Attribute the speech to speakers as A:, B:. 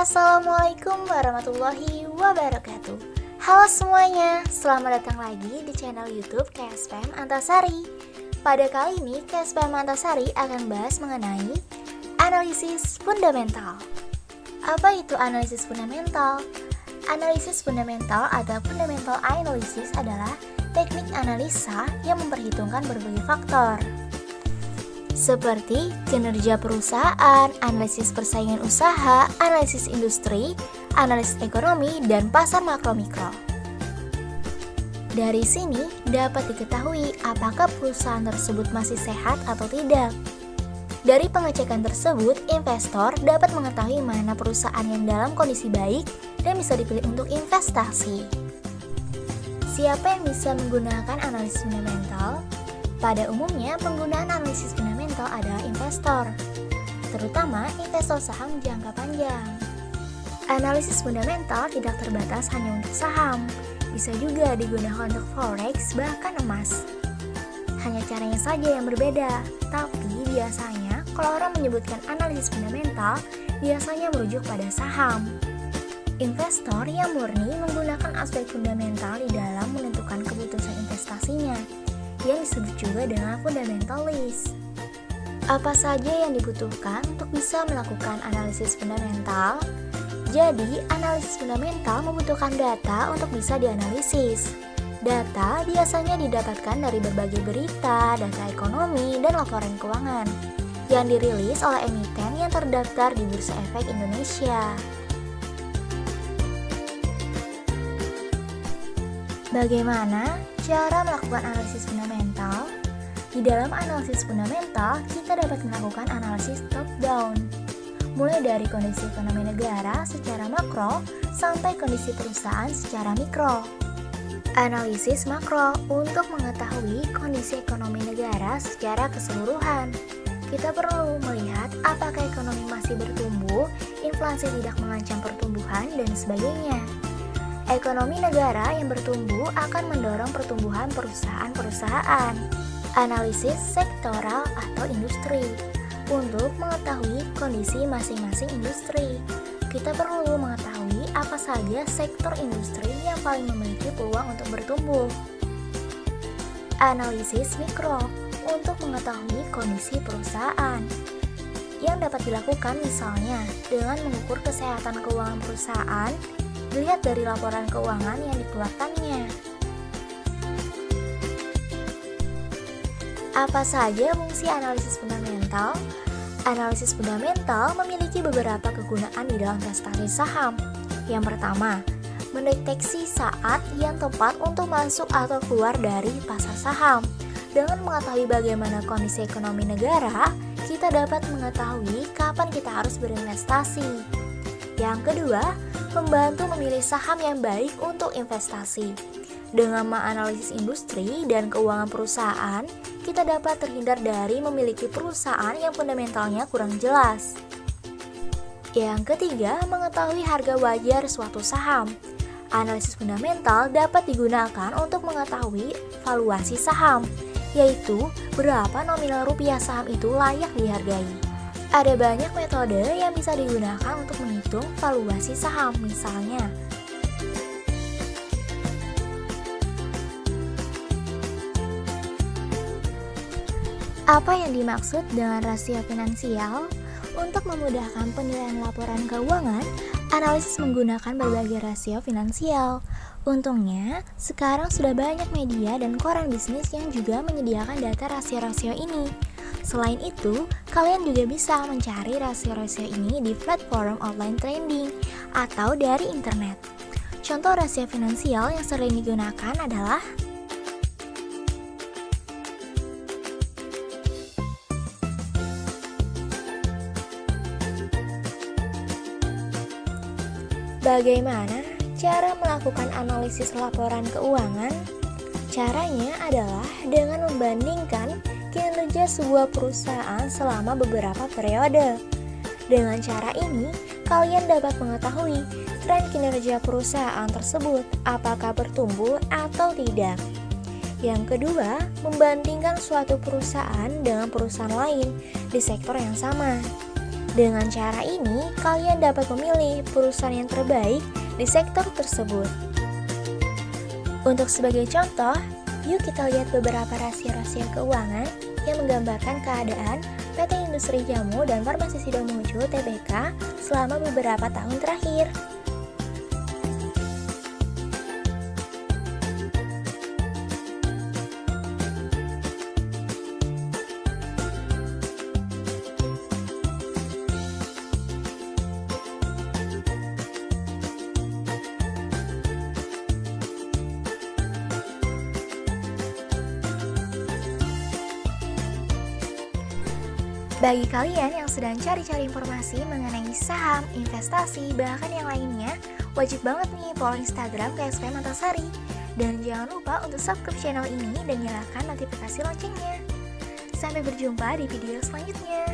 A: Assalamualaikum warahmatullahi wabarakatuh. Halo semuanya, selamat datang lagi di channel YouTube KSPM Antasari. Pada kali ini KSPM Antasari akan bahas mengenai analisis fundamental. Apa itu analisis fundamental? Analisis fundamental atau fundamental analysis adalah teknik analisa yang memperhitungkan berbagai faktor seperti kinerja perusahaan, analisis persaingan usaha, analisis industri, analisis ekonomi, dan pasar makro-mikro. Dari sini dapat diketahui apakah perusahaan tersebut masih sehat atau tidak. Dari pengecekan tersebut, investor dapat mengetahui mana perusahaan yang dalam kondisi baik dan bisa dipilih untuk investasi. Siapa yang bisa menggunakan analisis fundamental? Pada umumnya, penggunaan analisis fundamental adalah investor, terutama investor saham jangka panjang. Analisis fundamental tidak terbatas hanya untuk saham, bisa juga digunakan untuk forex bahkan emas. Hanya caranya saja yang berbeda, tapi biasanya kalau orang menyebutkan analisis fundamental, biasanya merujuk pada saham. Investor yang murni menggunakan aspek fundamental di dalam menentukan keputusan investasinya, yang disebut juga dengan fundamentalis. Apa saja yang dibutuhkan untuk bisa melakukan analisis fundamental? Jadi, analisis fundamental membutuhkan data untuk bisa dianalisis. Data biasanya didapatkan dari berbagai berita, data ekonomi, dan laporan keuangan yang dirilis oleh emiten yang terdaftar di Bursa Efek Indonesia. Bagaimana cara melakukan analisis fundamental? Di dalam analisis fundamental, kita dapat melakukan analisis top-down, mulai dari kondisi ekonomi negara secara makro sampai kondisi perusahaan secara mikro. Analisis makro untuk mengetahui kondisi ekonomi negara secara keseluruhan. Kita perlu melihat apakah ekonomi masih bertumbuh, inflasi tidak mengancam pertumbuhan, dan sebagainya. Ekonomi negara yang bertumbuh akan mendorong pertumbuhan perusahaan-perusahaan. Analisis sektoral atau industri. Untuk mengetahui kondisi masing-masing industri, kita perlu mengetahui apa saja sektor industri yang paling memiliki peluang untuk bertumbuh. Analisis mikro. Untuk mengetahui kondisi perusahaan, yang dapat dilakukan misalnya dengan mengukur kesehatan keuangan perusahaan, dilihat dari laporan keuangan yang dikeluarkannya. Apa saja fungsi analisis fundamental? Analisis fundamental memiliki beberapa kegunaan di dalam investasi saham. Yang pertama, mendeteksi saat yang tepat untuk masuk atau keluar dari pasar saham. Dengan mengetahui bagaimana kondisi ekonomi negara, kita dapat mengetahui kapan kita harus berinvestasi. Yang kedua, membantu memilih saham yang baik untuk investasi. Dengan menganalisis industri dan keuangan perusahaan, kita dapat terhindar dari memiliki perusahaan yang fundamentalnya kurang jelas. Yang ketiga, mengetahui harga wajar suatu saham. Analisis fundamental dapat digunakan untuk mengetahui valuasi saham, yaitu berapa nominal rupiah saham itu layak dihargai. Ada banyak metode yang bisa digunakan untuk menghitung valuasi saham, misalnya apa yang dimaksud dengan rasio finansial? Untuk memudahkan penilaian laporan keuangan, analisis menggunakan berbagai rasio finansial. Untungnya, sekarang sudah banyak media dan koran bisnis yang juga menyediakan data rasio-rasio ini. Selain itu, kalian juga bisa mencari rasio-rasio ini di platform online trading atau dari internet. Contoh rasio finansial yang sering digunakan adalah bagaimana cara melakukan analisis laporan keuangan? Caranya adalah dengan membandingkan kinerja sebuah perusahaan selama beberapa periode. Dengan cara ini, kalian dapat mengetahui tren kinerja perusahaan tersebut, apakah bertumbuh atau tidak. Yang kedua, membandingkan suatu perusahaan dengan perusahaan lain di sektor yang sama. Dengan cara ini, kalian dapat memilih perusahaan yang terbaik di sektor tersebut. Untuk sebagai contoh, yuk kita lihat beberapa rahasia-rahasia keuangan yang menggambarkan keadaan PT Industri Jamu dan Farmasi Sidomuncul Tbk selama beberapa tahun terakhir. Bagi kalian yang sedang cari-cari informasi mengenai saham, investasi, bahkan yang lainnya, wajib banget nih follow Instagram KSP Antasari. Dan jangan lupa untuk subscribe channel ini dan nyalakan notifikasi loncengnya. Sampai berjumpa di video selanjutnya.